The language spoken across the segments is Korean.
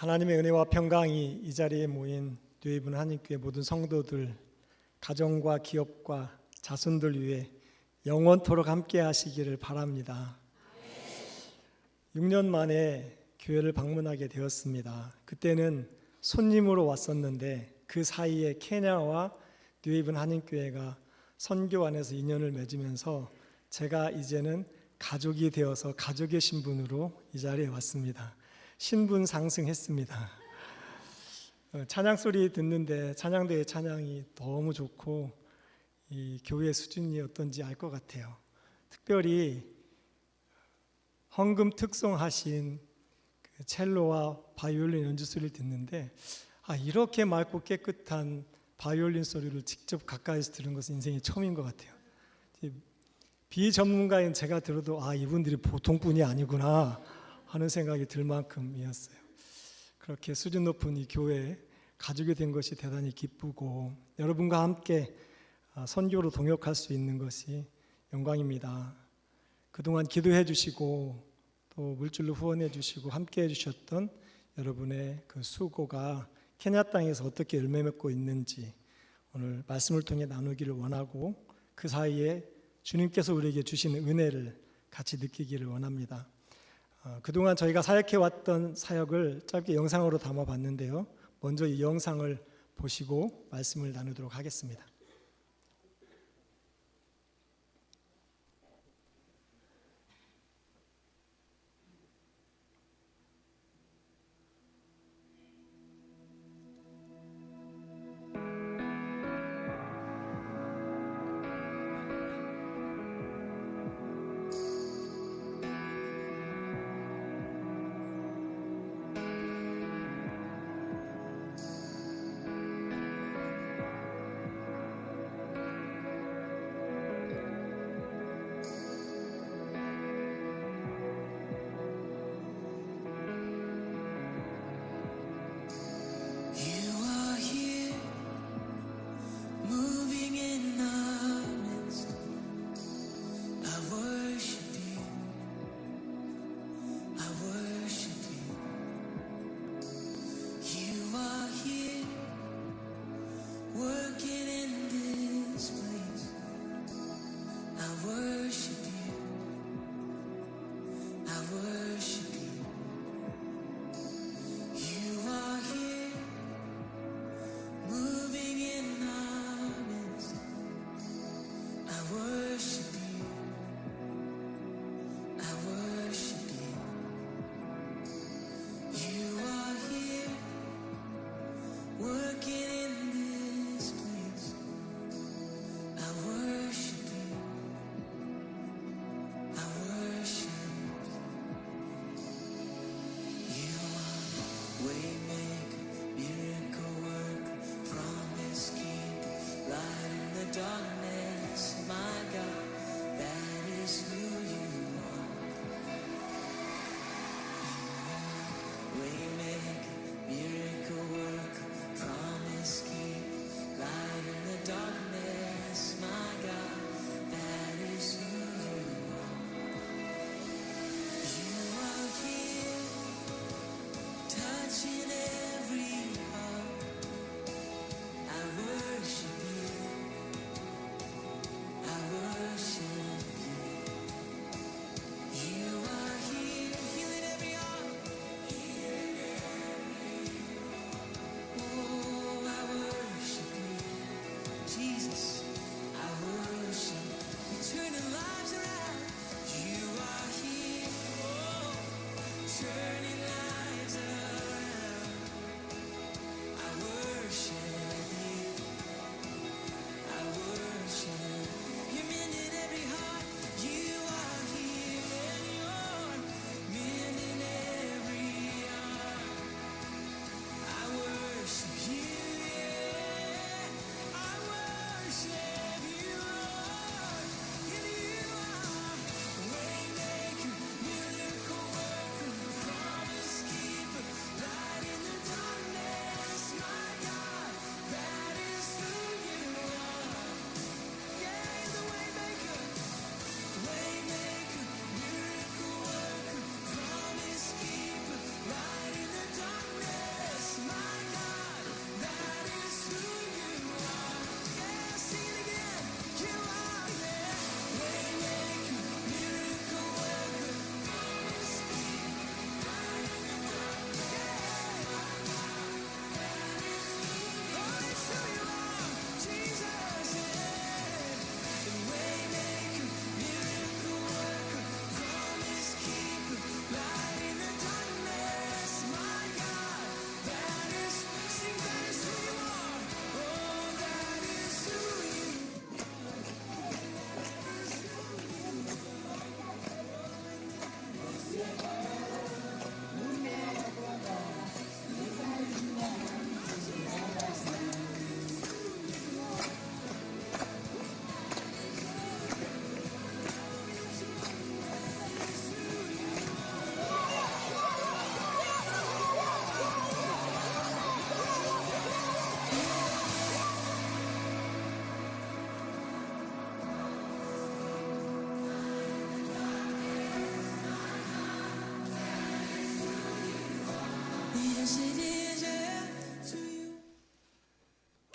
하나님의 은혜와 평강이 이 자리에 모인 뉴에이븐 하나님교회 모든 성도들, 가정과 기업과 자손들 위해 영원토록 함께 하시기를 바랍니다. 6년 만에 교회를 방문하게 되었습니다. 그때는 손님으로 왔었는데 그 사이에 케냐와 뉴에이븐 하나님교회가 선교 안에서 인연을 맺으면서 제가 이제는 가족이 되어서 가족의 신분으로 이 자리에 왔습니다. 신분 상승했습니다. 찬양 소리 듣는데 찬양대의 찬양이 너무 좋고 이 교회 수준이 어떤지 알 것 같아요. 특별히 헌금 특송하신 그 첼로와 바이올린 연주 소리를 듣는데 이렇게 맑고 깨끗한 바이올린 소리를 직접 가까이서 들은 것은 인생이 처음인 것 같아요. 비전문가인 제가 들어도 이분들이 보통 분이 아니구나 하는 생각이 들 만큼이었어요. 그렇게 수준 높은 이 교회에 가족이 된 것이 대단히 기쁘고 여러분과 함께 선교로 동역할 수 있는 것이 영광입니다. 그동안 기도해 주시고 또 물질로 후원해 주시고 함께 해 주셨던 여러분의 그 수고가 케냐 땅에서 어떻게 열매 맺고 있는지 오늘 말씀을 통해 나누기를 원하고 그 사이에 주님께서 우리에게 주시는 은혜를 같이 느끼기를 원합니다. 그동안 저희가 사역해왔던 사역을 짧게 영상으로 담아봤는데요. 먼저 이 영상을 보시고 말씀을 나누도록 하겠습니다.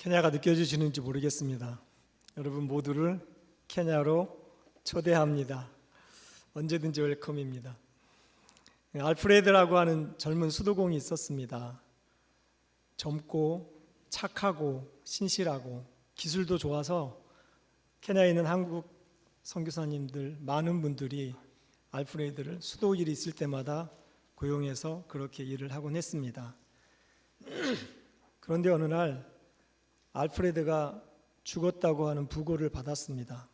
케냐가 느껴지시는지 모르겠습니다. 여러분 모두를 케냐로 초대합니다. 언제든지 웰컴입니다. 알프레드라고 하는 젊은 수도공이 있었습니다. 젊고 착하고 신실하고 기술도 좋아서 케냐에 있는 한국 선교사님들 많은 분들이 알프레드를 수도 일이 있을 때마다 고용해서 그렇게 일을 하곤 했습니다. 그런데 어느 날 알프레드가 죽었다고 하는 부고를 받았습니다.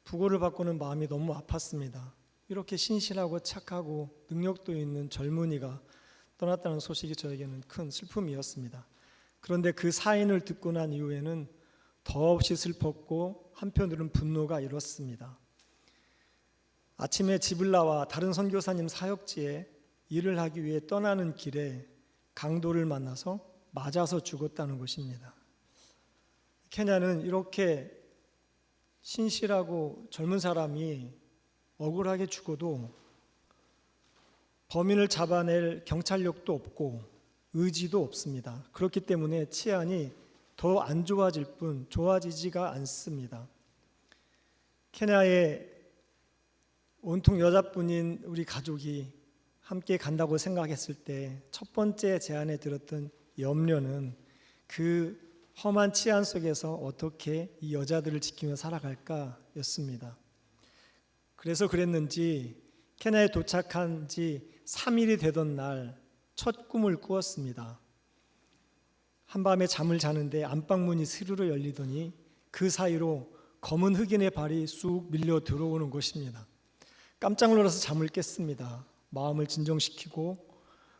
부고를 받고는 마음이 너무 아팠습니다. 이렇게 신실하고 착하고 능력도 있는 젊은이가 떠났다는 소식이 저에게는 큰 슬픔이었습니다. 그런데 그 사인을 듣고 난 이후에는 더없이 슬펐고 한편으로는 분노가 일었습니다. 아침에 집을 나와 다른 선교사님 사역지에 일을 하기 위해 떠나는 길에 강도를 만나서 맞아서 죽었다는 것입니다. 케냐는 이렇게 신실하고 젊은 사람이 억울하게 죽어도 범인을 잡아낼 경찰력도 없고 의지도 없습니다. 그렇기 때문에 치안이 더 안 좋아질 뿐 좋아지지가 않습니다. 케냐에 온통 여자뿐인 우리 가족이 함께 간다고 생각했을 때 첫 번째 제안에 들었던 염려는 그 험한 치안 속에서 어떻게 이 여자들을 지키며 살아갈까였습니다. 그래서 그랬는지 케냐에 도착한 지 3일이 되던 날 첫 꿈을 꾸었습니다. 한밤에 잠을 자는데 안방문이 스르르 열리더니 그 사이로 검은 흑인의 발이 쑥 밀려 들어오는 것입니다. 깜짝 놀라서 잠을 깼습니다. 마음을 진정시키고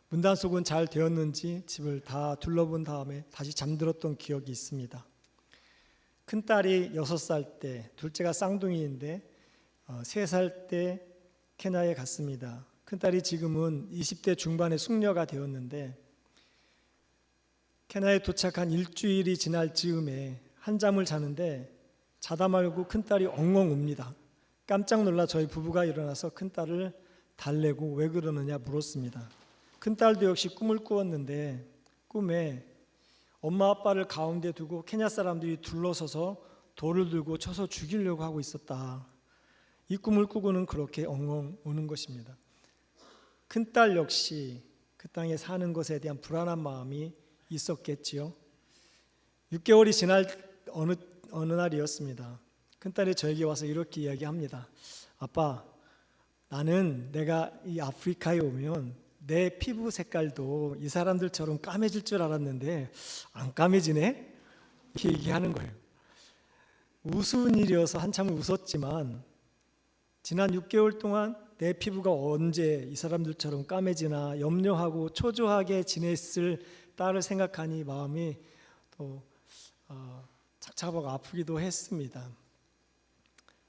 문단속은 잘 되었는지 집을 다 둘러본 다음에 다시 잠들었던 기억이 있습니다. 큰딸이 6살 때, 둘째가 쌍둥이인데 3살 때 케냐에 갔습니다. 큰딸이 지금은 20대 중반의 숙녀가 되었는데 케냐에 도착한 일주일이 지날 즈음에 한잠을 자는데 자다 말고 큰딸이 엉엉 웁니다. 깜짝 놀라 저희 부부가 일어나서 큰딸을 달래고 왜 그러느냐 물었습니다. 큰딸도 역시 꿈을 꾸었는데 꿈에 엄마 아빠를 가운데 두고 케냐 사람들이 둘러서서 돌을 들고 쳐서 죽이려고 하고 있었다. 이 꿈을 꾸고는 그렇게 엉엉 우는 것입니다. 큰딸 역시 그 땅에 사는 것에 대한 불안한 마음이 있었겠지요. 6개월이 지날 어느 날이었습니다. 큰딸이 저에게 와서 이렇게 이야기합니다. 아빠, 나는 내가 이 아프리카에 오면 내 피부 색깔도 이 사람들처럼 까매질 줄 알았는데 안 까매지네? 이렇게 얘기하는 거예요. 우스운 일이어서 한참 웃었지만 지난 6개월 동안 내 피부가 언제 이 사람들처럼 까매지나 염려하고 초조하게 지냈을 딸을 생각하니 마음이 또 착잡하고 아프기도 했습니다.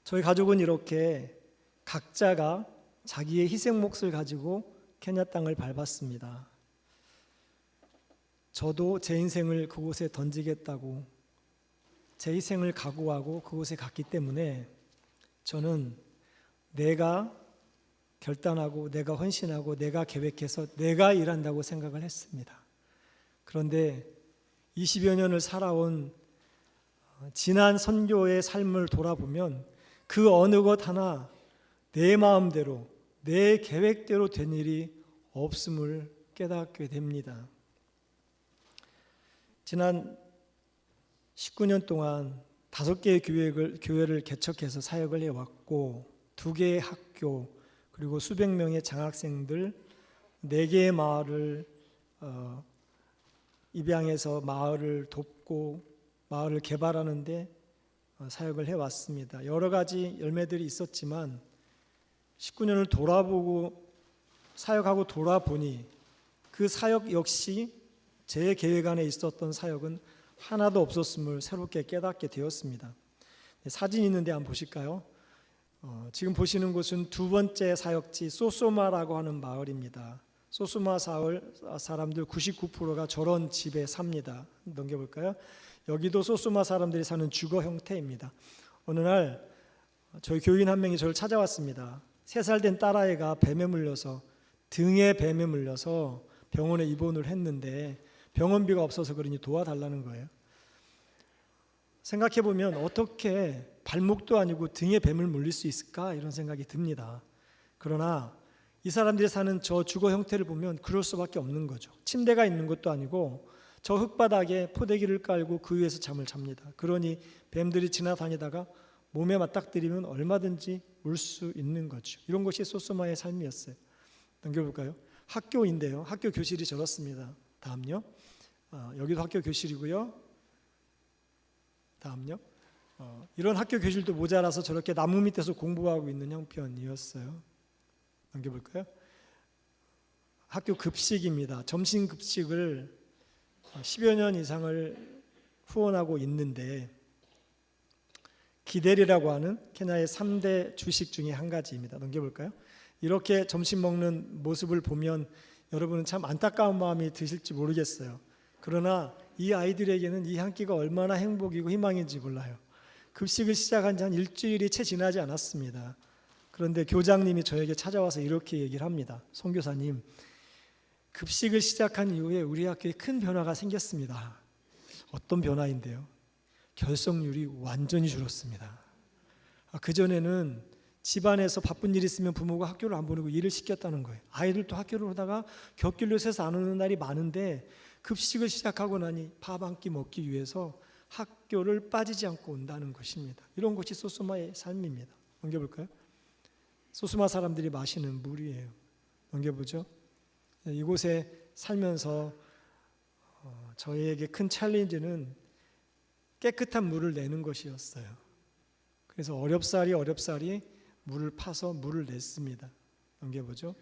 저희 가족은 이렇게 각자가 자기의 희생 몫을 가지고 케냐 땅을 밟았습니다. 저도 제 인생을 그곳에 던지겠다고 제 희생을 각오하고 그곳에 갔기 때문에 저는 내가 결단하고 내가 헌신하고 내가 계획해서 내가 일한다고 생각을 했습니다. 그런데 20여 년을 살아온 지난 선교의 삶을 돌아보면 그 어느 것 하나 내 마음대로 내 계획대로 된 일이 없음을 깨닫게 됩니다. 지난 19년 동안 5개의 교회를 개척해서 사역을 해왔고 2개의 학교 그리고 수백 명의 장학생들 4개의 마을을 입양해서 마을을 돕고 마을을 개발하는 데 사역을 해왔습니다. 여러 가지 열매들이 있었지만 19년을 돌아보고 사역하고 돌아보니 그 사역 역시 제 계획 안에 있었던 사역은 하나도 없었음을 새롭게 깨닫게 되었습니다. 사진이 있는데 한번 보실까요? 지금 보시는 곳은 2번째 사역지 소소마라고 하는 마을입니다. 소소마 사람들 99%가 저런 집에 삽니다. 넘겨볼까요? 여기도 소소마 사람들이 사는 주거 형태입니다. 어느 날 저희 교인 한 명이 저를 찾아왔습니다. 3살 된 딸아이가 뱀에 물려서 등에 뱀에 물려서 병원에 입원을 했는데 병원비가 없어서 그러니 도와달라는 거예요. 생각해 보면 어떻게 발목도 아니고 등에 뱀을 물릴 수 있을까 이런 생각이 듭니다. 그러나 이 사람들이 사는 저 주거 형태를 보면 그럴 수밖에 없는 거죠. 침대가 있는 것도 아니고 저 흙바닥에 포대기를 깔고 그 위에서 잠을 잡니다. 그러니 뱀들이 지나다니다가 몸에 맞닥뜨리면 얼마든지 물 수 있는 거죠. 이런 것이 소소마의 삶이었어요. 넘겨볼까요? 학교인데요. 학교 교실이 저렇습니다. 다음요. 여기도 학교 교실이고요. 다음요. 이런 학교 교실도 모자라서 저렇게 나무 밑에서 공부하고 있는 형편이었어요. 넘겨볼까요? 학교 급식입니다. 점심 급식을 10여 년 이상을 후원하고 있는데 기델이라고 하는 케냐의 3대 주식 중에 한 가지입니다. 넘겨볼까요? 이렇게 점심 먹는 모습을 보면 여러분은 참 안타까운 마음이 드실지 모르겠어요. 그러나 이 아이들에게는 이 한 끼가 얼마나 행복이고 희망인지 몰라요. 급식을 시작한 지 한 일주일이 채 지나지 않았습니다. 그런데 교장님이 저에게 찾아와서 이렇게 얘기를 합니다. 선교사님, 급식을 시작한 이후에 우리 학교에 큰 변화가 생겼습니다. 어떤 변화인데요? 결석률이 완전히 줄었습니다. 그전에는 집안에서 바쁜 일이 있으면 부모가 학교를 안 보내고 일을 시켰다는 거예요. 아이들도 학교를 오다가 곁길로 새서 안 오는 날이 많은데 급식을 시작하고 나니 밥 한 끼 먹기 위해서 학교를 빠지지 않고 온다는 것입니다. 이런 것이 소소마의 삶입니다. 넘겨볼까요? 소소마 사람들이 마시는 물이에요. 넘겨보죠. 이곳에 살면서 저희에게 큰 챌린지는 깨끗한 물을 내는 것이었어요. 그래서 어렵사리 물을 파서 물을 냈습니다. 넘겨보죠.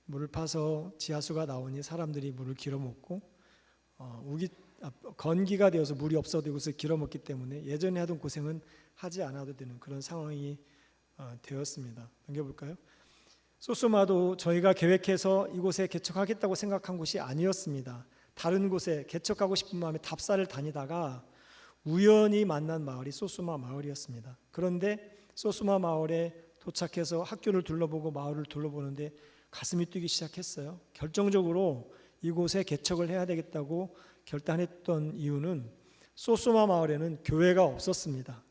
물을 파서 지하수가 나오니 사람들이 물을 길어먹고 건기가 되어서 물이 없어도 이곳을 길어먹기 때문에 예전에 하던 고생은 하지 않아도 되는 그런 상황이 되었습니다. 넘겨볼까요? 소소마도 저희가 계획해서 이곳에 개척하겠다고 생각한 곳이 아니었습니다. 다른 곳에 개척하고 싶은 마음에 답사를 다니다가 우연히 만난 마을이 소소마 마을이었습니다. 그런데 소소마 마을에 도착해서 학교를 둘러보고 마을을 둘러보는데 가슴이 뛰기 시작했어요. 결정적으로 이곳에 개척을 해야 되겠다고 결단했던 이유는 소소마 마을에는 교회가 없었습니다.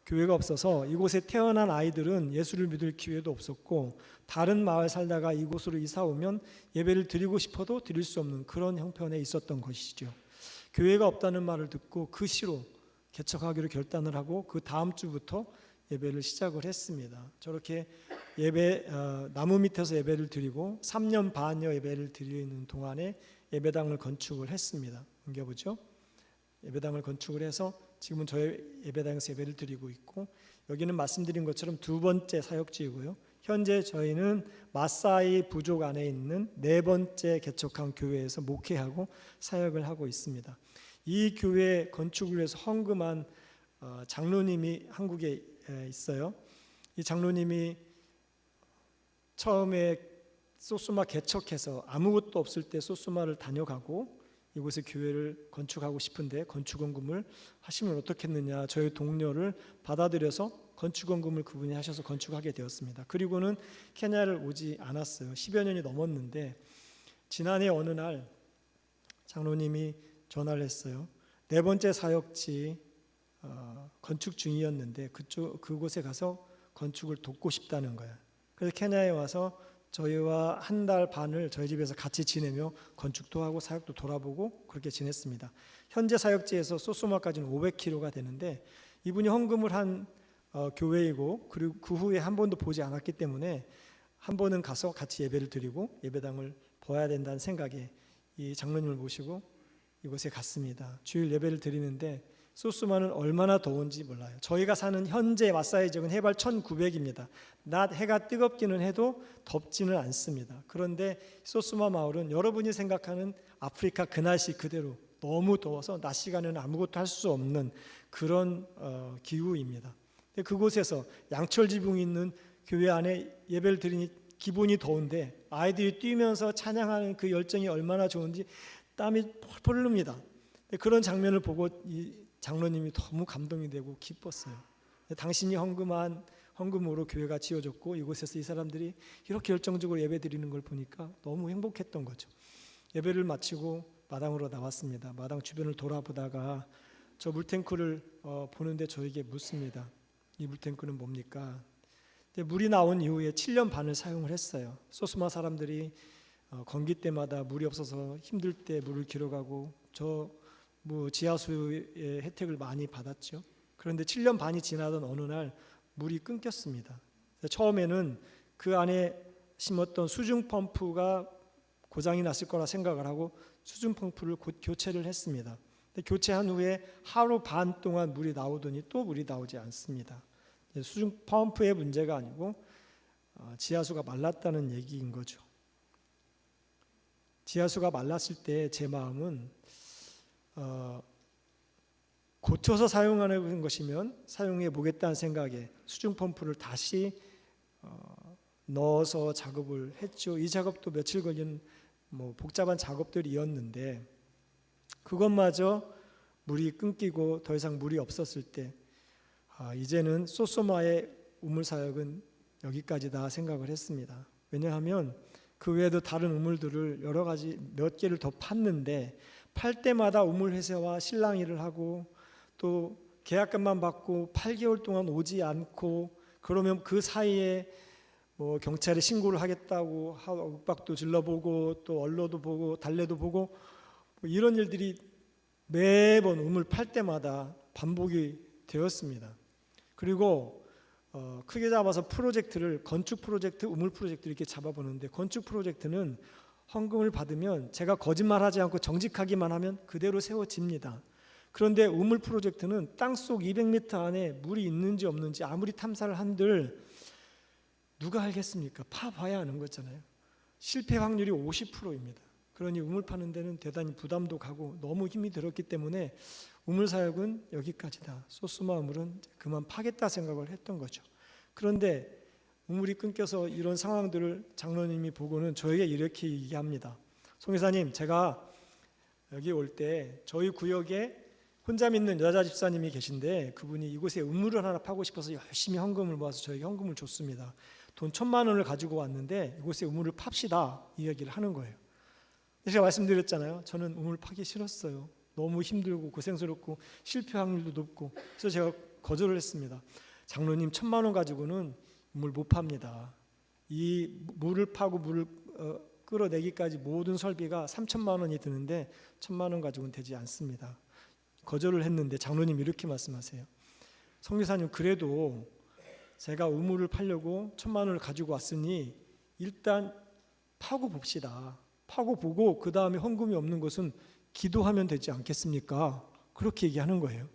교회가 없어서 이곳에 태어난 아이들은 예수를 믿을 기회도 없었고 다른 마을 살다가 이곳으로 이사 오면 예배를 드리고 싶어도 드릴 수 없는 그런 형편에 있었던 것이죠. 교회가 없다는 말을 듣고 그 시로 개척하기로 결단을 하고 그 다음 주부터 예배를 시작을 했습니다. 저렇게 나무 밑에서 예배를 드리고 3년 반여 예배를 드리는 동안에 예배당을 건축을 했습니다. 넘겨보죠. 예배당을 건축을 해서 지금은 저희 예배당에서 예배를 드리고 있고 여기는 말씀드린 것처럼 두 번째 사역지이고요. 현재 저희는 마사이 부족 안에 있는 네 번째 개척한 교회에서 목회하고 사역을 하고 있습니다. 이 교회 건축을 위해서 헌금한 장로님이 한국에 있어요. 이 장로님이 처음에 소소마 개척해서 아무것도 없을 때 소소마를 다녀가고 이곳에 교회를 건축하고 싶은데 건축원금을 하시면 어떻겠느냐 저희 동료를 받아들여서 건축원금을 그분이 하셔서 건축하게 되었습니다. 그리고는 케냐를 오지 않았어요. 10여 년이 넘었는데 지난해 어느 날 장로님이 전화를 했어요. 네 번째 사역지 건축 중이었는데 그곳에 가서 건축을 돕고 싶다는 거예요. 그래서 케냐에 와서 저희와 한 달 반을 저희 집에서 같이 지내며 건축도 하고 사역도 돌아보고 그렇게 지냈습니다. 현재 사역지에서 소소마까지는 500km가 되는데 이분이 헌금을 한 교회이고 그리고 그 후에 한 번도 보지 않았기 때문에 한 번은 가서 같이 예배를 드리고 예배당을 봐야 된다는 생각에 이 장로님을 모시고 이곳에 갔습니다. 주일 예배를 드리는데 소소마는 얼마나 더운지 몰라요. 저희가 사는 현재 마사이 지역은 해발 1900입니다. 낮 해가 뜨겁기는 해도 덥지는 않습니다. 그런데 소소마 마을은 여러분이 생각하는 아프리카 그 날씨 그대로 너무 더워서 낮 시간에는 아무것도 할 수 없는 그런 기후입니다. 그곳에서 양철 지붕이 있는 교회 안에 예배를 드리니 기분이 더운데 아이들이 뛰면서 찬양하는 그 열정이 얼마나 좋은지 땀이 펄펄 흐릅니다. 그런 장면을 보고 이 장로님이 너무 감동이 되고 기뻤어요. 당신이 헌금한 헌금으로 교회가 지어졌고 이곳에서 이 사람들이 이렇게 열정적으로 예배 드리는 걸 보니까 너무 행복했던 거죠. 예배를 마치고 마당으로 나왔습니다. 마당 주변을 돌아보다가 저 물탱크를 보는데 저에게 묻습니다. 이 물탱크는 뭡니까? 물이 나온 이후에 7년 반을 사용을 했어요. 소수마 사람들이 건기 때마다 물이 없어서 힘들 때 물을 길어가고 저 지하수의 혜택을 많이 받았죠. 그런데 7년 반이 지나던 어느 날 물이 끊겼습니다. 처음에는 그 안에 심었던 수중 펌프가 고장이 났을 거라 생각을 하고 수중 펌프를 곧 교체를 했습니다. 교체한 후에 하루 반 동안 물이 나오더니 또 물이 나오지 않습니다. 수중 펌프의 문제가 아니고 지하수가 말랐다는 얘기인 거죠. 지하수가 말랐을 때 제 마음은 고쳐서 사용하는 것이면 사용해 보겠다는 생각에 수중 펌프를 다시 넣어서 작업을 했죠. 이 작업도 며칠 걸린 복잡한 작업들이었는데 그것마저 물이 끊기고 더 이상 물이 없었을 때 이제는 소소마의 우물 사역은 여기까지다 생각을 했습니다. 왜냐하면 그 외에도 다른 우물들을 여러 가지 몇 개를 더 팠는데 팔 때마다 우물 회사와 실랑이를 하고 또 계약금만 받고 8개월 동안 오지 않고 그러면 그 사이에 경찰에 신고를 하겠다고 윽박도 질러보고 또 언로도 보고 달래도 보고 이런 일들이 매번 우물 팔 때마다 반복이 되었습니다. 그리고 크게 잡아서 프로젝트를 건축 프로젝트, 우물 프로젝트 이렇게 잡아보는데 건축 프로젝트는 헌금을 받으면 제가 거짓말하지 않고 정직하기만 하면 그대로 세워집니다. 그런데 우물 프로젝트는 땅속 200m 안에 물이 있는지 없는지 아무리 탐사를 한들 누가 알겠습니까? 파봐야 아는 거잖아요. 실패 확률이 50%입니다. 그러니 우물 파는 데는 대단히 부담도 가고 너무 힘이 들었기 때문에 우물 사역은 여기까지다. 소수마 우물은 그만 파겠다 생각을 했던 거죠. 그런데 우물이 끊겨서 이런 상황들을 장로님이 보고는 저에게 이렇게 얘기합니다. 송 이사님, 제가 여기 올 때 저희 구역에 혼자 믿는 여자 집사님이 계신데 그분이 이곳에 우물을 하나 파고 싶어서 열심히 헌금을 모아서 저에게 헌금을 줬습니다. 돈 1,000만 원을 가지고 왔는데 이곳에 우물을 팝시다 이 얘기를 하는 거예요. 제가 말씀드렸잖아요. 저는 우물 파기 싫었어요. 너무 힘들고 고생스럽고 실패 확률도 높고 그래서 제가 거절을 했습니다. 장로님 1,000만 원 가지고는 우물 못 팝니다. 이 물을 파고 물을 끌어내기까지 모든 설비가 3,000만 원이 드는데 1,000만 원 가지고는 되지 않습니다. 거절을 했는데 장로님 이렇게 말씀하세요. 성교사님, 그래도 제가 우물을 파려고 1,000만 원을 가지고 왔으니 일단 파고 봅시다. 파고 보고 그 다음에 헌금이 없는 것은 기도하면 되지 않겠습니까? 그렇게 얘기하는 거예요.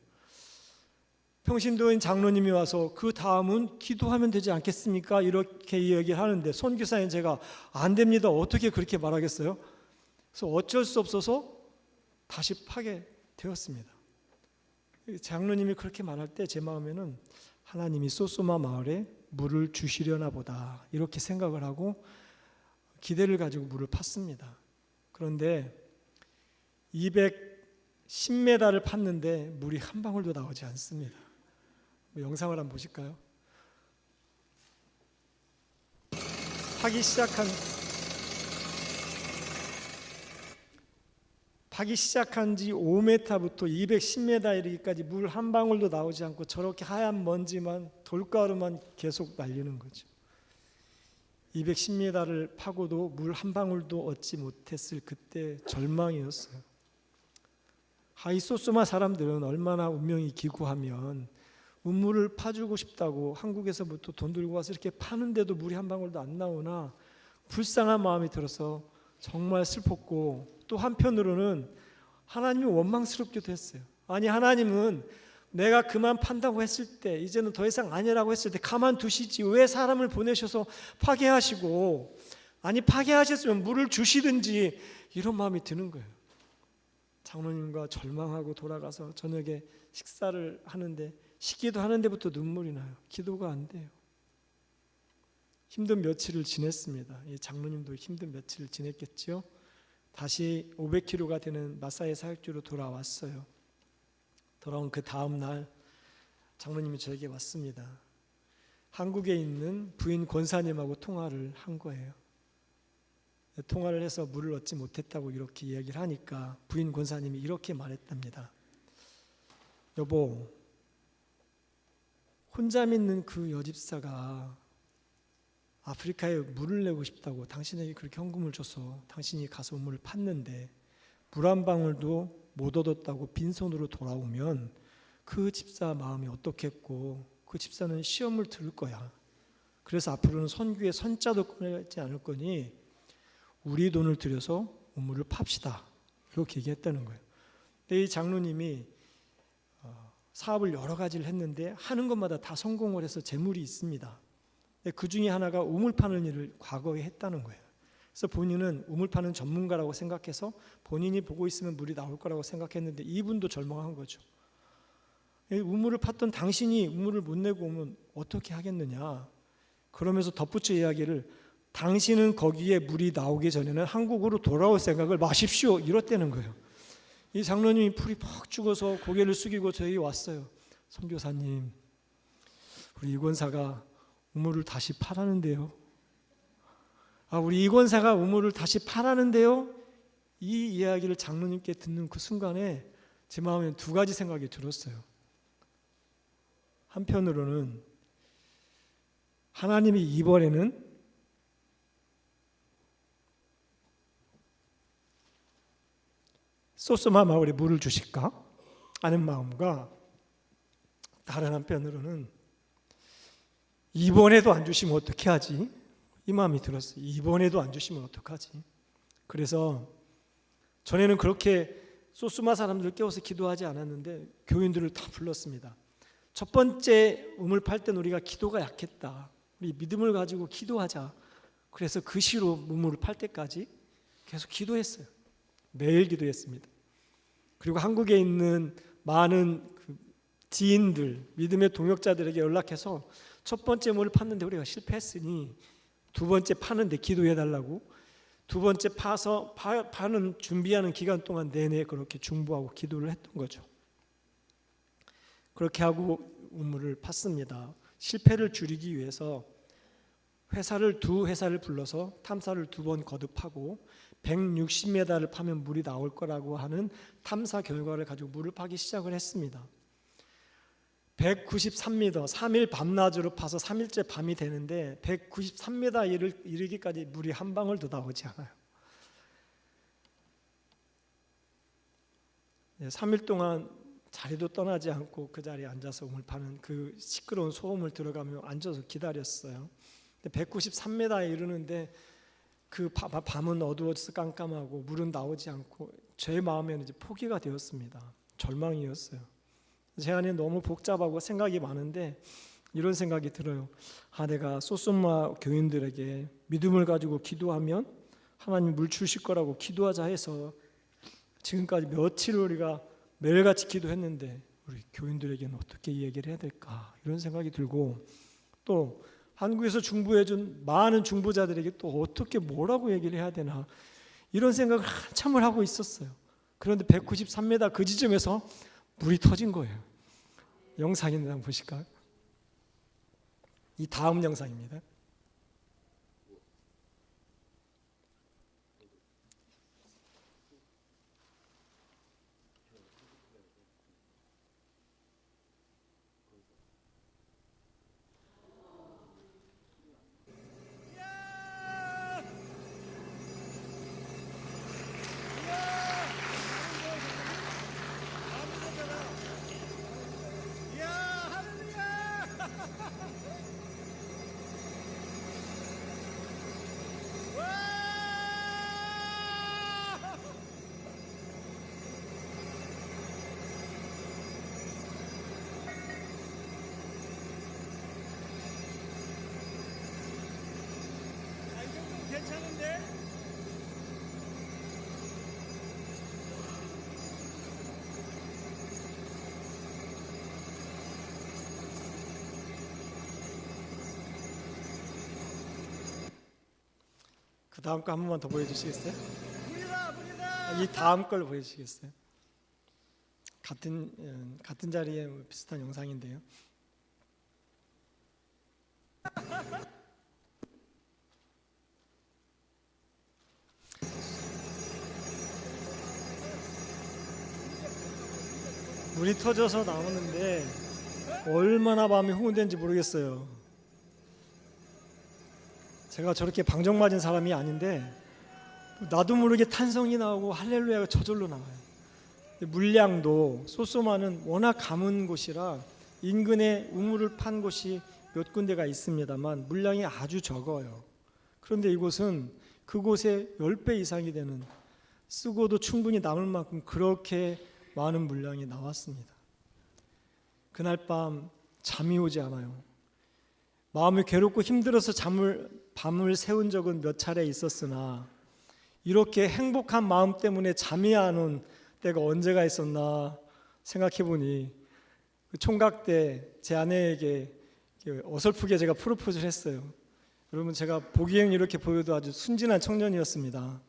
평신도인 장로님이 와서 그 다음은 기도하면 되지 않겠습니까? 이렇게 얘기를 하는데 선교사인 제가 안 됩니다. 어떻게 그렇게 말하겠어요? 그래서 어쩔 수 없어서 다시 파게 되었습니다. 장로님이 그렇게 말할 때 제 마음에는 하나님이 소소마 마을에 물을 주시려나 보다 이렇게 생각을 하고 기대를 가지고 물을 팠습니다. 그런데 210m를 팠는데 물이 한 방울도 나오지 않습니다. 영상을 한번 보실까요? 파기 시작한 지 5m부터 210m 이르기까지 물 한 방울도 나오지 않고 저렇게 하얀 먼지만 돌가루만 계속 날리는 거죠. 210m를 파고도 물 한 방울도 얻지 못했을 그때 절망이었어요. 이 소소마 사람들은 얼마나 운명이 기구하면 우물을 파주고 싶다고 한국에서부터 돈 들고 와서 이렇게 파는데도 물이 한 방울도 안 나오나 불쌍한 마음이 들어서 정말 슬펐고 또 한편으로는 하나님이 원망스럽기도 했어요. 아니, 하나님은 내가 그만 판다고 했을 때 이제는 더 이상 아니라고 했을 때 가만두시지 왜 사람을 보내셔서 파괴하시고, 아니 파괴하셨으면 물을 주시든지 이런 마음이 드는 거예요. 장로님과 절망하고 돌아가서 저녁에 식사를 하는데 식기도 하는 데부터 눈물이 나요. 기도가 안 돼요. 힘든 며칠을 지냈습니다. 이 장로님도 힘든 며칠을 지냈겠죠. 다시 500km가 되는 마사이 사역지로 돌아왔어요. 돌아온 그 다음 날 장로님이 저에게 왔습니다. 한국에 있는 부인 권사님하고 통화를 한 거예요. 통화를 해서 물을 얻지 못했다고 이렇게 이야기를 하니까 부인 권사님이 이렇게 말했답니다. 여보, 혼자 믿는 그 여집사가 아프리카에 물을 내고 싶다고 당신에게 그렇게 헌금을 줘서 당신이 가서 우물을 팠는데 물 한 방울도 못 얻었다고 빈손으로 돌아오면 그 집사 마음이 어떻겠고 그 집사는 시험을 들을 거야. 그래서 앞으로는 선교에 선자도 꺼내지 않을 거니 우리 돈을 들여서 우물을 팝시다. 이렇게 얘기했다는 거예요. 근데 이 장로님이 사업을 여러 가지를 했는데 하는 것마다 다 성공을 해서 재물이 있습니다. 그 중에 하나가 우물 파는 일을 과거에 했다는 거예요. 그래서 본인은 우물 파는 전문가라고 생각해서 본인이 보고 있으면 물이 나올 거라고 생각했는데 이분도 절망한 거죠. 우물을 팠던 당신이 우물을 못 내고 오면 어떻게 하겠느냐. 그러면서 덧붙여 이야기를 당신은 거기에 물이 나오기 전에는 한국으로 돌아올 생각을 마십시오. 이렇다는 거예요. 이 장로님이 풀이 퍽 죽어서 고개를 숙이고 저에게 왔어요. 선교사님, 우리 이 권사가 우물을 다시 파라는데요. 우리 이 권사가 우물을 다시 파라는데요. 이 이야기를 장로님께 듣는 그 순간에 제 마음에 두 가지 생각이 들었어요. 한편으로는 하나님이 이번에는 소소마 마을에 물을 주실까 하는 마음과 다른 한편으로는 이번에도 안 주시면 어떻게 하지? 이 마음이 들었어요. 이번에도 안 주시면 어떡하지? 그래서 전에는 그렇게 소수마 사람들을 깨워서 기도하지 않았는데 교인들을 다 불렀습니다. 첫 번째 우물 팔 땐 우리가 기도가 약했다. 우리 믿음을 가지고 기도하자. 그래서 그 시로 우물을 팔 때까지 계속 기도했어요. 매일 기도했습니다. 그리고 한국에 있는 많은 그 지인들, 믿음의 동역자들에게 연락해서 첫 번째 물을 팠는데 우리가 실패했으니 두 번째 파는데 기도해달라고, 두 번째 파서 파는 준비하는 기간 동안 내내 그렇게 중보하고 기도를 했던 거죠. 그렇게 하고 우물을 팠습니다. 실패를 줄이기 위해서 두 회사를 불러서 탐사를 2번 거듭하고 160m를 파면 물이 나올 거라고 하는 탐사 결과를 가지고 물을 파기 시작을 했습니다. 193m, 3일 밤낮으로 파서 3일째 밤이 되는데 193m 이르기까지 물이 한 방울도 나오지 않아요. 3일 동안 자리도 떠나지 않고 그 자리에 앉아서 우물 파는 그 시끄러운 소음을 들어가며 앉아서 기다렸어요. 193m에 이르는데 그 밤은 어두워져서 깜깜하고 물은 나오지 않고 제 마음에는 이제 포기가 되었습니다. 절망이었어요. 제 안에 너무 복잡하고 생각이 많은데 이런 생각이 들어요. 내가 소소마 교인들에게 믿음을 가지고 기도하면 하나님 물 주실 거라고 기도하자 해서 지금까지 며칠 우리가 매일같이 기도했는데 우리 교인들에게는 어떻게 얘기를 해야 될까 이런 생각이 들고, 또 한국에서 중보해준 많은 중보자들에게 또 어떻게 뭐라고 얘기를 해야 되나 이런 생각을 한참을 하고 있었어요. 그런데 193m 그 지점에서 물이 터진 거예요. 영상인데 한번 보실까요? 이 다음 영상입니다. 괜찮은데? 그 다음 거 한 번만 더 보여주시겠어요? 이 다음 걸 보여주시겠어요? 같은 자리에 비슷한 영상인데요. 물이 터져서 나오는데 얼마나 마음이 흥분된지 모르겠어요. 제가 저렇게 방정 맞은 사람이 아닌데 나도 모르게 탄성이 나오고 할렐루야가 저절로 나와요. 물량도 소소마는 워낙 가문 곳이라 인근에 우물을 판 곳이 몇 군데가 있습니다만 물량이 아주 적어요. 그런데 이곳은 그곳의 10배 이상이 되는, 쓰고도 충분히 남을 만큼 그렇게 많은 물량이 나왔습니다. 그날 밤 잠이 오지 않아요. 마음이 괴롭고 힘들어서 밤을 새운 적은 몇 차례 있었으나 이렇게 행복한 마음 때문에 잠이 안 온 때가 언제가 있었나 생각해 보니 총각 때 제 아내에게 어설프게 제가 프로포즈를 했어요. 여러분, 제가 보기에는 이렇게 보여도 아주 순진한 청년이었습니다.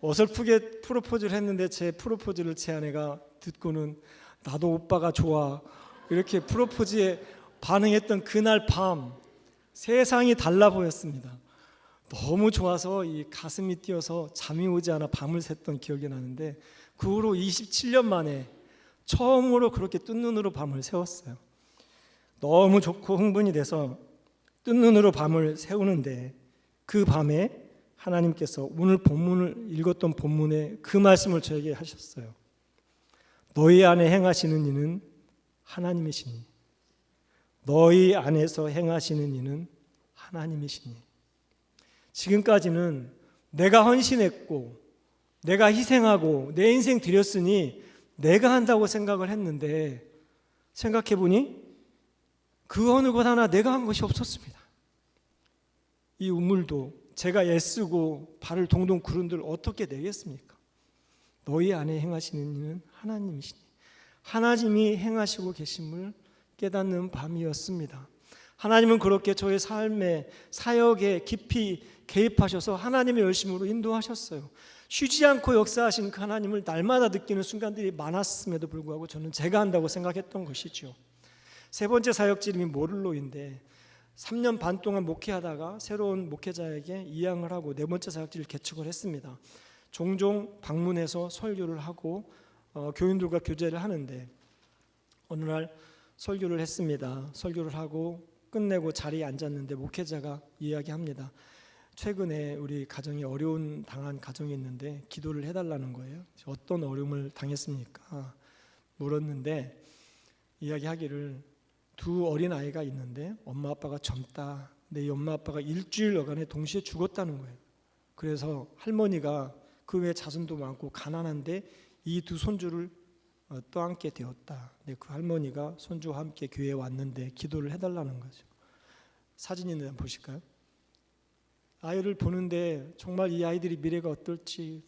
어설프게 프로포즈를 했는데 제 프로포즈를 제 아내가 듣고는 나도 오빠가 좋아 이렇게 프로포즈에 반응했던 그날 밤 세상이 달라 보였습니다. 너무 좋아서 이 가슴이 뛰어서 잠이 오지 않아 밤을 샜던 기억이 나는데 그 후로 27년 만에 처음으로 그렇게 뜬 눈으로 밤을 새웠어요. 너무 좋고 흥분이 돼서 뜬 눈으로 밤을 새우는데 그 밤에 하나님께서 오늘 본문을 읽었던 본문에 그 말씀을 저에게 하셨어요. 너희 안에 행하시는 이는 하나님이시니, 너희 안에서 행하시는 이는 하나님이시니. 지금까지는 내가 헌신했고 내가 희생하고 내 인생 드렸으니 내가 한다고 생각을 했는데 생각해보니 그 어느 것 하나 내가 한 것이 없었습니다. 이 우물도 제가 애쓰고 발을 동동 구른들 어떻게 내겠습니까? 너희 안에 행하시는 이는 하나님이시니, 하나님이 행하시고 계심을 깨닫는 밤이었습니다. 하나님은 그렇게 저의 삶의 사역에 깊이 개입하셔서 하나님의 열심으로 인도하셨어요. 쉬지 않고 역사하신 그 하나님을 날마다 느끼는 순간들이 많았음에도 불구하고 저는 제가 한다고 생각했던 것이죠. 세 번째 사역지름이 모를로인데 3년 반 동안 목회하다가 새로운 목회자에게 이양을 하고 네 번째 사역지를 개척을 했습니다. 종종 방문해서 설교를 하고 교인들과 교제를 하는데 어느 날 설교를 했습니다. 설교를 하고 끝내고 자리에 앉았는데 목회자가 이야기합니다. 최근에 우리 가정이 어려운 당한 가정이 있는데 기도를 해달라는 거예요. 어떤 어려움을 당했습니까? 물었는데 이야기하기를 두 어린아이가 있는데 엄마 아빠가 젊다. 내 엄마 아빠가 일주일여간에 동시에 죽었다는 거예요. 그래서 할머니가 그 외에 자손도 많고 가난한데 이 두 손주를 떠안게 되었다. 그 할머니가 손주와 함께 교회에 왔는데 기도를 해달라는 거죠. 사진 있는데 한번 보실까요? 아이를 보는데 정말 이 아이들이 미래가 어떨지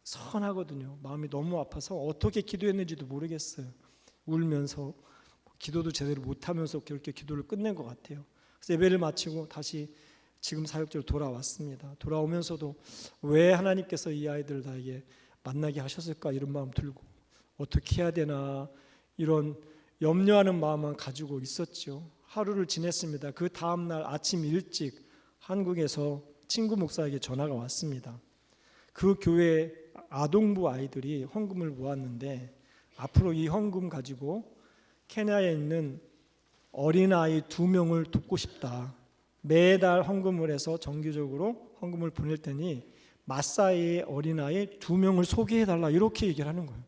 선하거든요. 마음이 너무 아파서 어떻게 기도했는지도 모르겠어요. 울면서 기도도 제대로 못하면서 그렇게 기도를 끝낸 것 같아요. 그래서 예배를 마치고 다시 지금 사역지로 돌아왔습니다. 돌아오면서도 왜 하나님께서 이 아이들 나에게 만나게 하셨을까 이런 마음 들고 어떻게 해야 되나 이런 염려하는 마음만 가지고 있었죠. 하루를 지냈습니다. 그 다음날 아침 일찍 한국에서 친구 목사에게 전화가 왔습니다. 그 교회 아동부 아이들이 헌금을 모았는데 앞으로 이 헌금 가지고 케냐에 있는 어린아이 2명을 돕고 싶다. 매달 헌금을 해서 정기적으로 헌금을 보낼 테니 마사이의 어린아이 2명을 소개해달라 이렇게 얘기를 하는 거예요.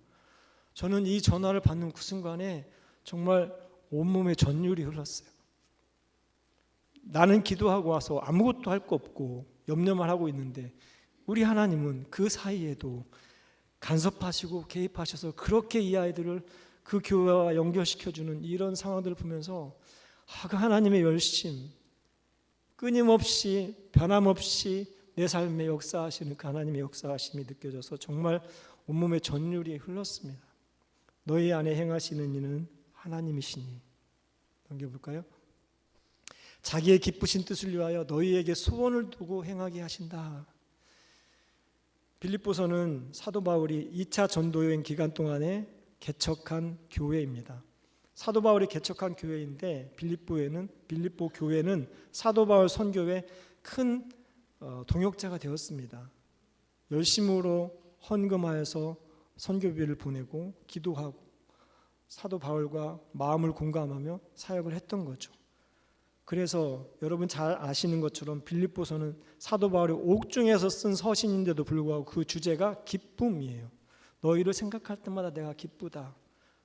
저는 이 전화를 받는 그 순간에 정말 온몸에 전율이 흘렀어요. 나는 기도하고 와서 아무것도 할 거 없고 염려만 하고 있는데 우리 하나님은 그 사이에도 간섭하시고 개입하셔서 그렇게 이 아이들을 그 교회와 연결시켜주는 이런 상황들을 보면서 그 하나님의 열심, 끊임없이 변함없이 내 삶에 역사하시는 그 하나님의 역사하심이 느껴져서 정말 온몸에 전율이 흘렀습니다. 너희 안에 행하시는 이는 하나님이시니. 넘겨볼까요? 자기의 기쁘신 뜻을 위하여 너희에게 소원을 두고 행하게 하신다. 빌립보서는 사도 바울이 2차 전도 여행 기간 동안에 개척한 교회입니다. 사도 바울이 개척한 교회인데 빌립보 교회는 사도 바울 선교에 큰 동역자가 되었습니다. 열심으로 헌금하여서 선교비를 보내고 기도하고 사도 바울과 마음을 공감하며 사역을 했던 거죠. 그래서 여러분 잘 아시는 것처럼 빌립보서는 사도 바울이 옥중에서 쓴 서신인데도 불구하고 그 주제가 기쁨이에요. 너희를 생각할 때마다 내가 기쁘다.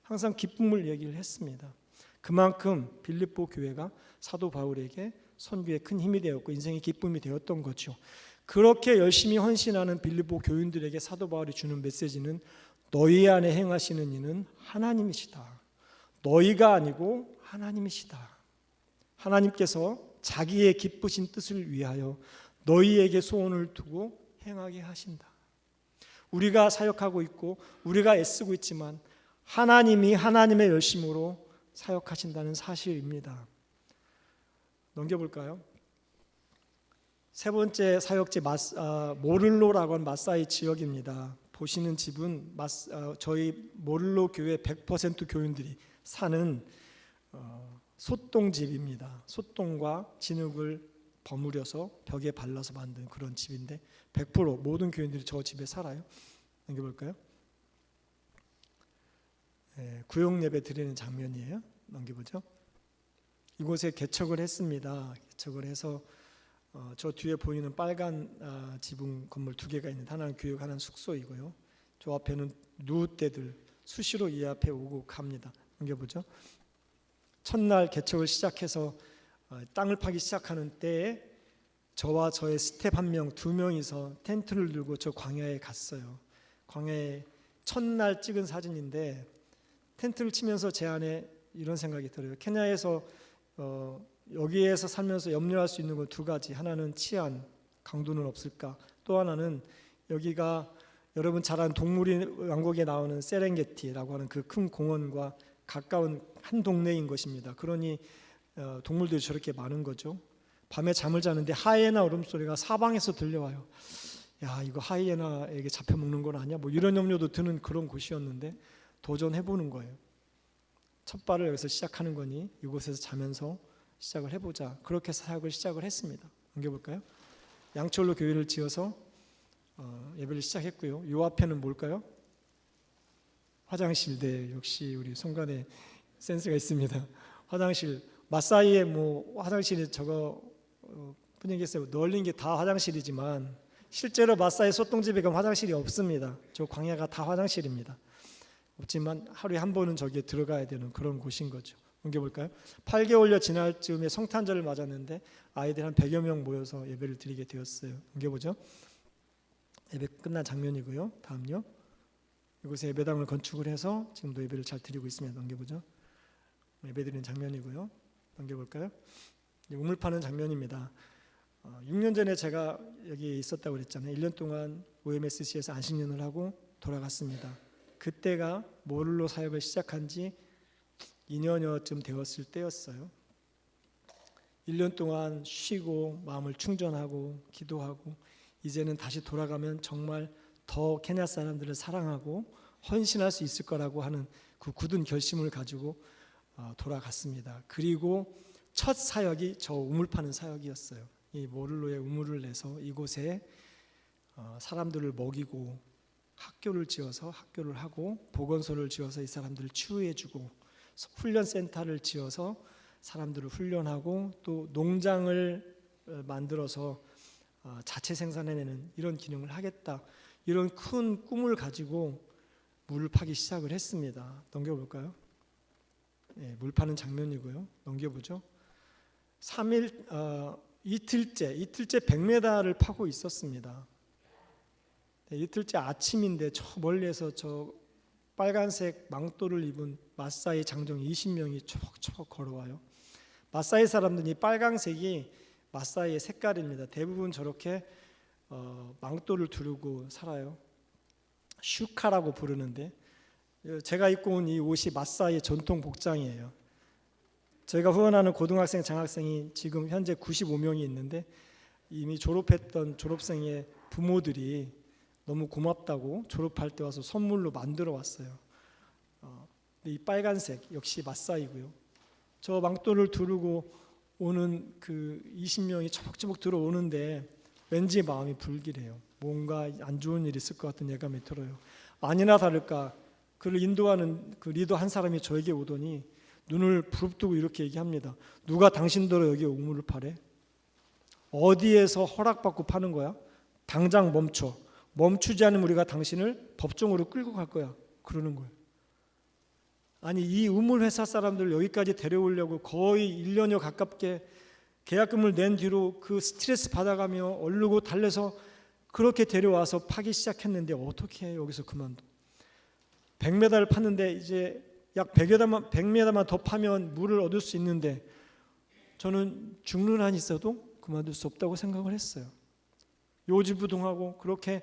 항상 기쁨을 얘기를 했습니다. 그만큼 빌립보 교회가 사도 바울에게 선교에 큰 힘이 되었고 인생의 기쁨이 되었던 거죠. 그렇게 열심히 헌신하는 빌립보 교인들에게 사도 바울이 주는 메시지는 너희 안에 행하시는 이는 하나님이시다. 너희가 아니고 하나님이시다. 하나님께서 자기의 기쁘신 뜻을 위하여 너희에게 소원을 두고 행하게 하신다. 우리가 사역하고 있고 우리가 애쓰고 있지만 하나님이 하나님의 열심으로 사역하신다는 사실입니다. 넘겨볼까요? 세 번째 사역지 모를로라고 하는 마사이 지역입니다. 보시는 집은 저희 모를로 교회 100% 교인들이 사는 솥동집입니다. 솥동과 진흙을 버무려서 벽에 발라서 만든 그런 집인데 100% 모든 교인들이 저 집에 살아요. 넘겨볼까요? 구역 예배 드리는 장면이에요. 넘겨보죠. 이곳에 개척을 했습니다. 개척을 해서 저 뒤에 보이는 빨간 지붕 건물 2개가 있는데 하나는 교육, 하나는 숙소이고요. 저 앞에는 누우떼들 수시로 이 앞에 오고 갑니다. 넘겨보죠. 첫날 개척을 시작해서 땅을 파기 시작하는 때에 저와 저의 스텝 한 명, 2명이서 텐트를 들고 저 광야에 갔어요. 광야에 첫날 찍은 사진인데 텐트를 치면서 제 안에 이런 생각이 들어요. 케냐에서 여기에서 살면서 염려할 수 있는 건 2가지. 하나는 치안, 강도는 없을까? 또 하나는 여기가 여러분 잘 아는 동물의 왕국에 나오는 세렝게티라고 하는 그 큰 공원과 가까운 한 동네인 것입니다. 그러니 동물들이 저렇게 많은 거죠. 밤에 잠을 자는데 하이에나 울음소리가 사방에서 들려와요. 야, 이거 하이에나에게 잡혀먹는 건 아니야? 뭐 이런 염려도 드는 그런 곳이었는데 도전해보는 거예요. 첫 발을 여기서 시작하는 거니 이곳에서 자면서 시작을 해보자. 그렇게 사역을 시작을 했습니다. 넘겨볼까요? 양철로 교회를 지어서 예배를 시작했고요. 이 앞에는 뭘까요? 화장실. 네, 역시 우리 송간에 센스가 있습니다. 화장실. 마사이에 화장실이 저거 분위기에서 널린 게 다 화장실이지만 실제로 마사이 소똥집에 가면 화장실이 없습니다. 저 광야가 다 화장실입니다. 없지만 하루에 한 번은 저기에 들어가야 되는 그런 곳인 거죠. 넘겨볼까요? 8개월여 지날 즈음에 성탄절을 맞았는데 아이들 한 100여 명 모여서 예배를 드리게 되었어요. 넘겨보죠. 예배 끝난 장면이고요. 다음요. 이곳에 예배당을 건축을 해서 지금도 예배를 잘 드리고 있습니다. 넘겨보죠. 예배 드리는 장면이고요. 넘겨볼까요? 우물 파는 장면입니다. 6년 전에 제가 여기 있었다고 그랬잖아요. 1년 동안 OMSC에서 안식년을 하고 돌아갔습니다. 그때가 모를로 사역을 시작한 지 2년여쯤 되었을 때였어요. 1년 동안 쉬고 마음을 충전하고 기도하고 이제는 다시 돌아가면 정말 더 케냐 사람들을 사랑하고 헌신할 수 있을 거라고 하는 그 굳은 결심을 가지고 돌아갔습니다. 그리고 첫 사역이 저 우물 파는 사역이었어요. 이 모를로에 우물을 내서 이곳에 사람들을 먹이고 학교를 지어서 학교를 하고 보건소를 지어서 이 사람들을 치유해주고 훈련센터를 지어서 사람들을 훈련하고 또 농장을 만들어서 자체 생산해내는 이런 기능을 하겠다. 이런 큰 꿈을 가지고 물을 파기 시작을 했습니다. 넘겨볼까요? 네, 물 파는 장면이고요. 넘겨보죠. 3일 이틀째 100m를 파고 있었습니다. 네, 이틀째 아침인데 저 멀리에서 저 빨간색 망토를 입은 마사이 장정 20명이 초박초박 걸어와요. 마사이 사람들이 빨강색이 마사이의 색깔입니다. 대부분 저렇게 망토를 두르고 살아요. 슈카라고 부르는데 제가 입고 온 이 옷이 마사이의 전통 복장이에요. 저희가 후원하는 고등학생, 장학생이 지금 현재 95명이 있는데 이미 졸업했던 졸업생의 부모들이 너무 고맙다고 졸업할 때 와서 선물로 만들어 왔어요. 이 빨간색 역시 마사이고요. 저 망토를 두르고 오는 그 20명이 처벅처벅 들어오는데 왠지 마음이 불길해요. 뭔가 안 좋은 일이 있을 것 같은 예감이 들어요. 아니나 다를까 그를 인도하는 그 리더 한 사람이 저에게 오더니 눈을 부릅뜨고 이렇게 얘기합니다. 누가 당신들로 여기 우물을 파래? 어디에서 허락받고 파는 거야? 당장 멈춰. 멈추지 않으면 우리가 당신을 법정으로 끌고 갈 거야. 그러는 거예요. 아니, 이 우물 회사 사람들 여기까지 데려오려고 거의 1년여 가깝게 계약금을 낸 뒤로 그 스트레스 받아가며 얼르고 달래서 그렇게 데려와서 파기 시작했는데 어떻게 해? 여기서 그만둬. 100m를 팠는데 이제 약 100m만 더 파면 물을 얻을 수 있는데 저는 죽는 한이 있어도 그만둘 수 없다고 생각을 했어요. 요지부동하고 그렇게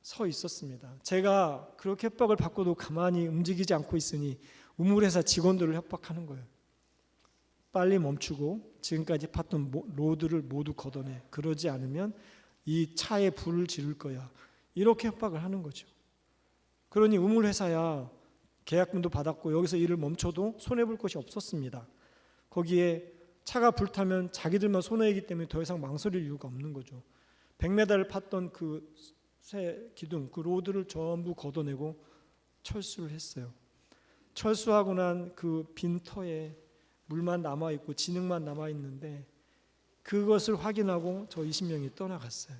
서 있었습니다. 제가 그렇게 협박을 받고도 가만히 움직이지 않고 있으니 우물회사 직원들을 협박하는 거예요. 빨리 멈추고 지금까지 팠던 로드를 모두 걷어내. 그러지 않으면 이 차에 불을 지를 거야. 이렇게 협박을 하는 거죠. 그러니 우물회사야 계약금도 받았고 여기서 일을 멈춰도 손해볼 것이 없었습니다. 거기에 차가 불타면 자기들만 손해이기 때문에 더 이상 망설일 이유가 없는 거죠. 100m를 팠던 그 새 기둥, 그 로드를 전부 걷어내고 철수를 했어요. 철수하고 난 그 빈 터에 물만 남아있고 진흙만 남아있는데 그것을 확인하고 저 20명이 떠나갔어요.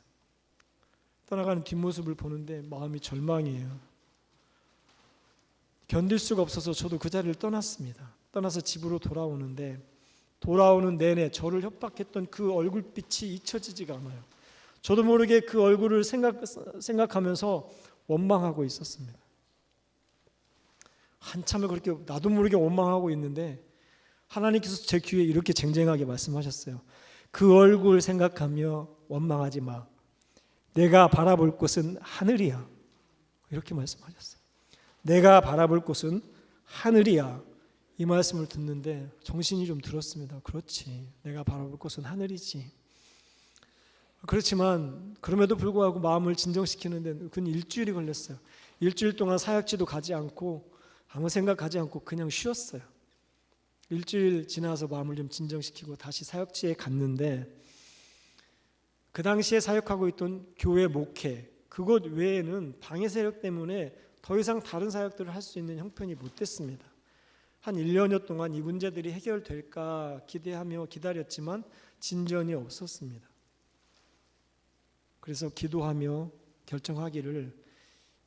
떠나가는 뒷모습을 보는데 마음이 절망이에요. 견딜 수가 없어서 저도 그 자리를 떠났습니다. 떠나서 집으로 돌아오는데 돌아오는 내내 저를 협박했던 그 얼굴빛이 잊혀지지가 않아요. 저도 모르게 그 얼굴을 생각하면서 원망하고 있었습니다. 한참을 그렇게 나도 모르게 원망하고 있는데 하나님께서 제 귀에 이렇게 쟁쟁하게 말씀하셨어요. 그 얼굴 생각하며 원망하지 마. 내가 바라볼 곳은 하늘이야. 이렇게 말씀하셨어요. 내가 바라볼 곳은 하늘이야. 이 말씀을 듣는데 정신이 좀 들었습니다. 그렇지. 내가 바라볼 곳은 하늘이지. 그렇지만 그럼에도 불구하고 마음을 진정시키는데 그건 일주일이 걸렸어요. 일주일 동안 사역지도 가지 않고 아무 생각하지 않고 그냥 쉬었어요. 일주일 지나서 마음을 좀 진정시키고 다시 사역지에 갔는데 그 당시에 사역하고 있던 교회 목회 그것 외에는 방해 세력 때문에 더 이상 다른 사역들을 할 수 있는 형편이 못 됐습니다. 한 1년여 동안 이 문제들이 해결될까 기대하며 기다렸지만 진전이 없었습니다. 그래서 기도하며 결정하기를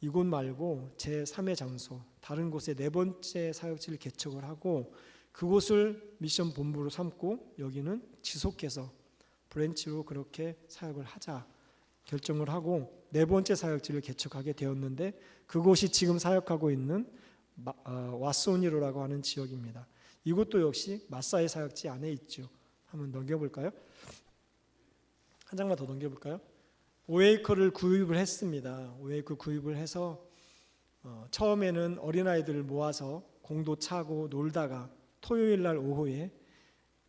이곳 말고 제3의 장소, 다른 곳에 4번째 사역지를 개척을 하고 그곳을 미션 본부로 삼고 여기는 지속해서 브랜치로 그렇게 사역을 하자 결정을 하고 4번째 사역지를 개척하게 되었는데 그곳이 지금 사역하고 있는 와소니로라고 하는 지역입니다. 이곳도 역시 마사이 사역지 안에 있죠. 한번 넘겨볼까요? 한 장만 더 넘겨볼까요? 5에이커를 구입을 했습니다. 5에이커 구입을 해서 처음에는 어린아이들을 모아서 공도 차고 놀다가 토요일 날 오후에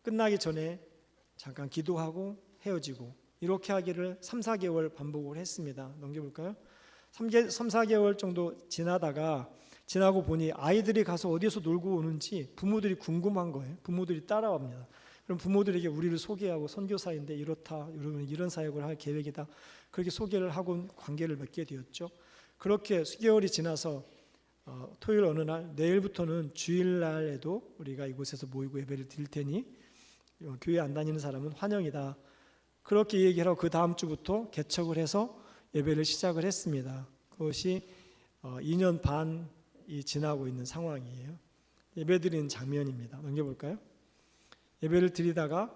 끝나기 전에 잠깐 기도하고 헤어지고 이렇게 하기를 3, 4개월 반복을 했습니다. 넘겨볼까요? 3, 4개월 정도 지나고 보니 아이들이 가서 어디에서 놀고 오는지 부모들이 궁금한 거예요. 부모들이 따라옵니다. 그럼 부모들에게 우리를 소개하고 선교사인데 이렇다, 이런 사역을 할 계획이다. 그렇게 소개를 하고 관계를 맺게 되었죠. 그렇게 수개월이 지나서 토요일 어느 날 내일부터는 주일날에도 우리가 이곳에서 모이고 예배를 드릴 테니 교회 안 다니는 사람은 환영이다. 그렇게 얘기를 하고 그 다음 주부터 개척을 해서 예배를 시작을 했습니다. 그것이 2년 반이 지나고 있는 상황이에요. 예배 드리는 장면입니다. 넘겨볼까요? 예배를 드리다가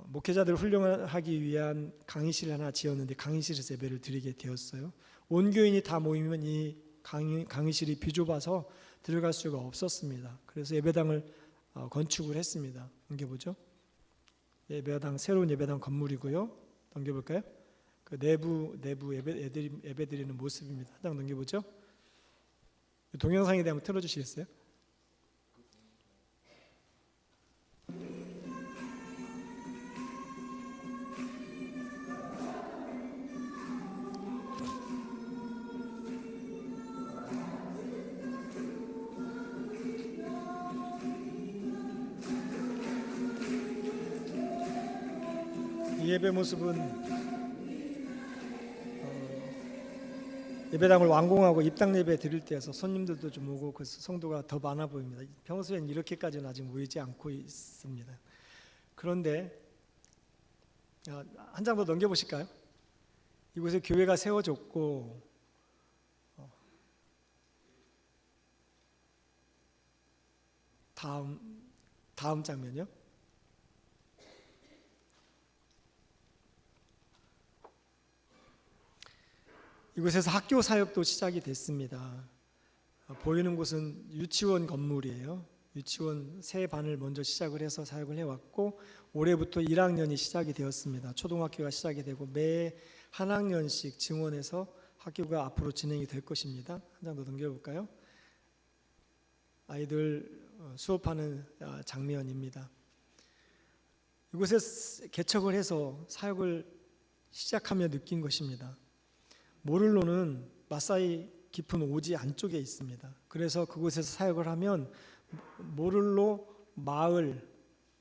목회자들을 훈련하기 위한 강의실을 하나 지었는데 강의실에서 예배를 드리게 되었어요. 온 교인이 다 모이면 이 강의실이 비좁아서 들어갈 수가 없었습니다. 그래서 예배당을 건축을 했습니다. 넘겨보죠. 예배당 새로운 예배당 건물이고요. 넘겨볼까요? 그 내부 예배 드리는 모습입니다. 한 장 넘겨보죠. 동영상에 대한 틀어주시겠어요? 이 예배 모습은 예배당을 완공하고 입당 예배 드릴 때에서 손님들도 좀 오고 그래서 성도가 더 많아 보입니다. 평소엔 이렇게까지는 아직 모이지 않고 있습니다. 그런데 한 장 더 넘겨보실까요? 이곳에 교회가 세워졌고 다음 장면요. 이곳에서 학교 사역도 시작이 됐습니다. 보이는 곳은 유치원 건물이에요. 유치원 새 반을 먼저 시작을 해서 사역을 해왔고 올해부터 1학년이 시작이 되었습니다. 초등학교가 시작이 되고 매 한 학년씩 증원해서 학교가 앞으로 진행이 될 것입니다. 한 장 더 넘겨볼까요? 아이들 수업하는 장면입니다. 이곳에 개척을 해서 사역을 시작하며 느낀 것입니다. 모를로는 마사이 깊은 오지 안쪽에 있습니다. 그래서 그곳에서 사역을 하면 모를로 마을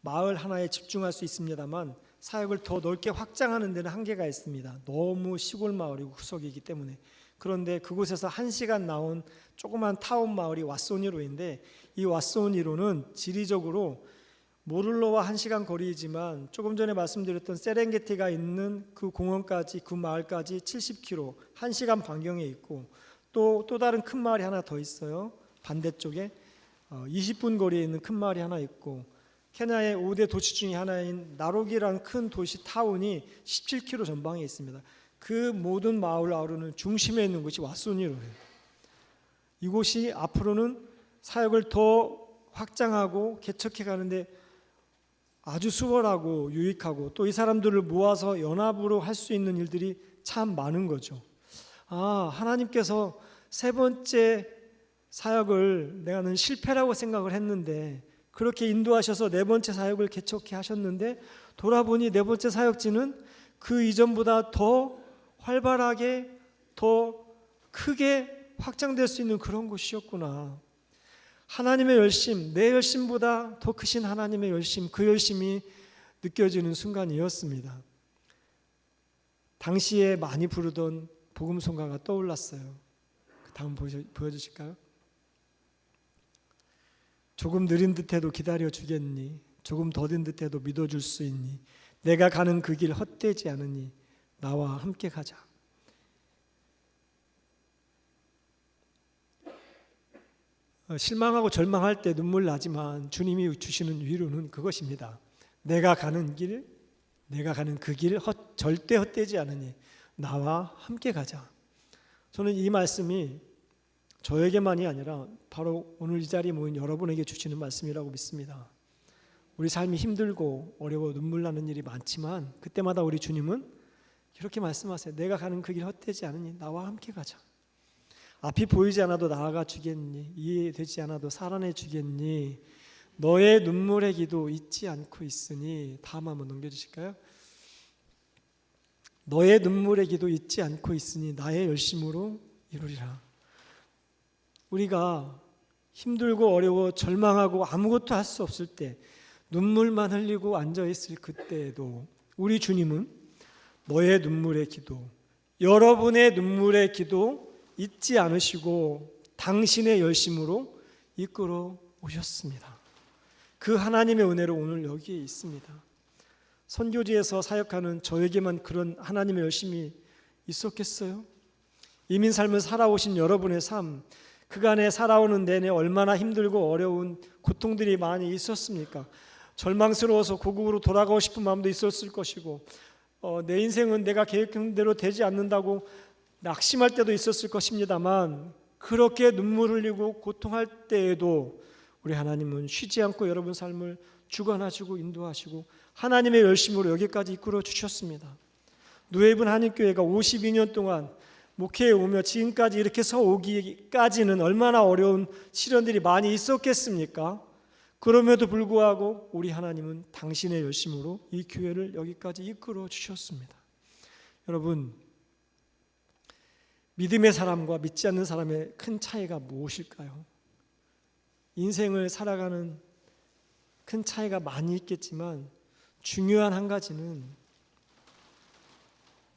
하나에 집중할 수 있습니다만 사역을 더 넓게 확장하는 데는 한계가 있습니다. 너무 시골 마을이고 구석이기 때문에. 그런데 그곳에서 1시간 나온 조그만 타운 마을이 왓소니로인데 이 왓소니로는 지리적으로 모를로와 1시간 거리이지만 조금 전에 말씀드렸던 세렝게티가 있는 그 공원까지 그 마을까지 70km 1시간 반경에 있고 또 다른 큰 마을이 하나 더 있어요. 반대쪽에 20분 거리에 있는 큰 마을이 하나 있고 케냐의 5대 도시 중에 하나인 나로기라는 큰 도시 타운이 17km 전방에 있습니다. 그 모든 마을을 아우르는 중심에 있는 곳이 왓소니로예요. 이곳이 앞으로는 사역을 더 확장하고 개척해 가는데 아주 수월하고 유익하고 또 이 사람들을 모아서 연합으로 할 수 있는 일들이 참 많은 거죠. 하나님께서 세 번째 사역을 내가는 실패라고 생각을 했는데 그렇게 인도하셔서 네 번째 사역을 개척해 하셨는데 돌아보니 네 번째 사역지는 그 이전보다 더 활발하게 더 크게 확장될 수 있는 그런 곳이었구나. 하나님의 열심, 내 열심보다 더 크신 하나님의 열심, 그 열심이 느껴지는 순간이었습니다. 당시에 많이 부르던 복음송가가 떠올랐어요. 다음 보여주실까요? 조금 느린 듯해도 기다려주겠니? 조금 더딘 듯해도 믿어줄 수 있니? 내가 가는 그 길 헛되지 않으니 나와 함께 가자. 실망하고 절망할 때 눈물 나지만 주님이 주시는 위로는 그것입니다. 내가 가는 그 길 절대 헛되지 않으니 나와 함께 가자. 저는 이 말씀이 저에게만이 아니라 바로 오늘 이 자리에 모인 여러분에게 주시는 말씀이라고 믿습니다. 우리 삶이 힘들고 어려워 눈물 나는 일이 많지만 그때마다 우리 주님은 이렇게 말씀하세요. 내가 가는 그 길 헛되지 않으니 나와 함께 가자. 앞이 보이지 않아도 나아가 주겠니? 이해되지 않아도 살아내 주겠니? 너의 눈물의 기도 잊지 않고 있으니. 다음 한번 넘겨주실까요? 너의 눈물의 기도 잊지 않고 있으니 나의 열심으로 이루리라. 우리가 힘들고 어려워 절망하고 아무것도 할 수 없을 때 눈물만 흘리고 앉아있을 그때에도 우리 주님은 너의 눈물의 기도, 여러분의 눈물의 기도 잊지 않으시고 당신의 열심으로 이끌어 오셨습니다. 그 하나님의 은혜로 오늘 여기에 있습니다. 선교지에서 사역하는 저에게만 그런 하나님의 열심이 있었겠어요? 이민 삶을 살아오신 여러분의 삶, 그간에 살아오는 내내 얼마나 힘들고 어려운 고통들이 많이 있었습니까? 절망스러워서 고국으로 돌아가고 싶은 마음도 있었을 것이고 내 인생은 내가 계획한 대로 되지 않는다고 낙심할 때도 있었을 것입니다만 그렇게 눈물 흘리고 고통할 때에도 우리 하나님은 쉬지 않고 여러분 삶을 주관하시고 인도하시고 하나님의 열심으로 여기까지 이끌어 주셨습니다. 누에이븐 한인교회가 52년 동안 목회에 오며 지금까지 이렇게 서 오기까지는 얼마나 어려운 시련들이 많이 있었겠습니까? 그럼에도 불구하고 우리 하나님은 당신의 열심으로 이 교회를 여기까지 이끌어 주셨습니다. 여러분, 믿음의 사람과 믿지 않는 사람의 큰 차이가 무엇일까요? 인생을 살아가는 큰 차이가 많이 있겠지만 중요한 한 가지는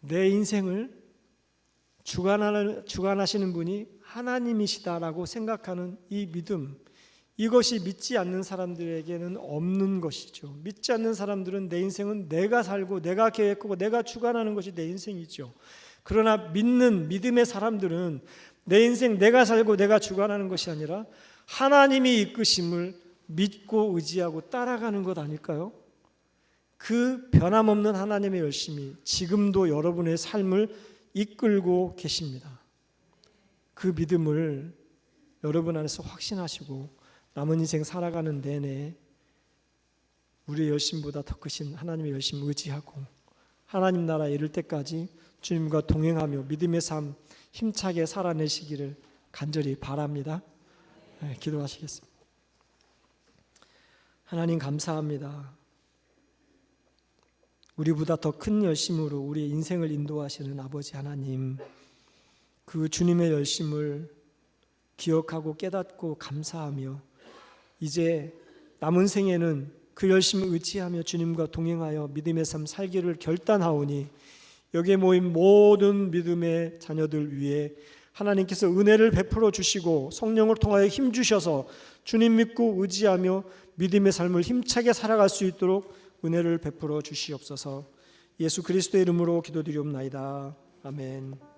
내 인생을 주관하시는 분이 하나님이시다라고 생각하는 이 믿음, 이것이 믿지 않는 사람들에게는 없는 것이죠. 믿지 않는 사람들은 내 인생은 내가 살고 내가 계획하고 내가 주관하는 것이 내 인생이죠. 그러나 믿음의 사람들은 내 인생 내가 살고 내가 주관하는 것이 아니라 하나님이 이끄심을 믿고 의지하고 따라가는 것 아닐까요? 그 변함없는 하나님의 열심이 지금도 여러분의 삶을 이끌고 계십니다. 그 믿음을 여러분 안에서 확신하시고 남은 인생 살아가는 내내 우리의 열심보다 더 크신 하나님의 열심을 의지하고 하나님 나라에 이를 때까지 주님과 동행하며 믿음의 삶 힘차게 살아내시기를 간절히 바랍니다. 네, 기도하시겠습니다. 하나님 감사합니다. 우리보다 더 큰 열심으로 우리의 인생을 인도하시는 아버지 하나님, 그 주님의 열심을 기억하고 깨닫고 감사하며 이제 남은 생에는 그 열심을 의지하며 주님과 동행하여 믿음의 삶 살기를 결단하오니 여기에 모인 모든 믿음의 자녀들 위해 하나님께서 은혜를 베풀어 주시고 성령을 통하여 힘 주셔서 주님 믿고 의지하며 믿음의 삶을 힘차게 살아갈 수 있도록 은혜를 베풀어 주시옵소서. 예수 그리스도의 이름으로 기도드리옵나이다. 아멘.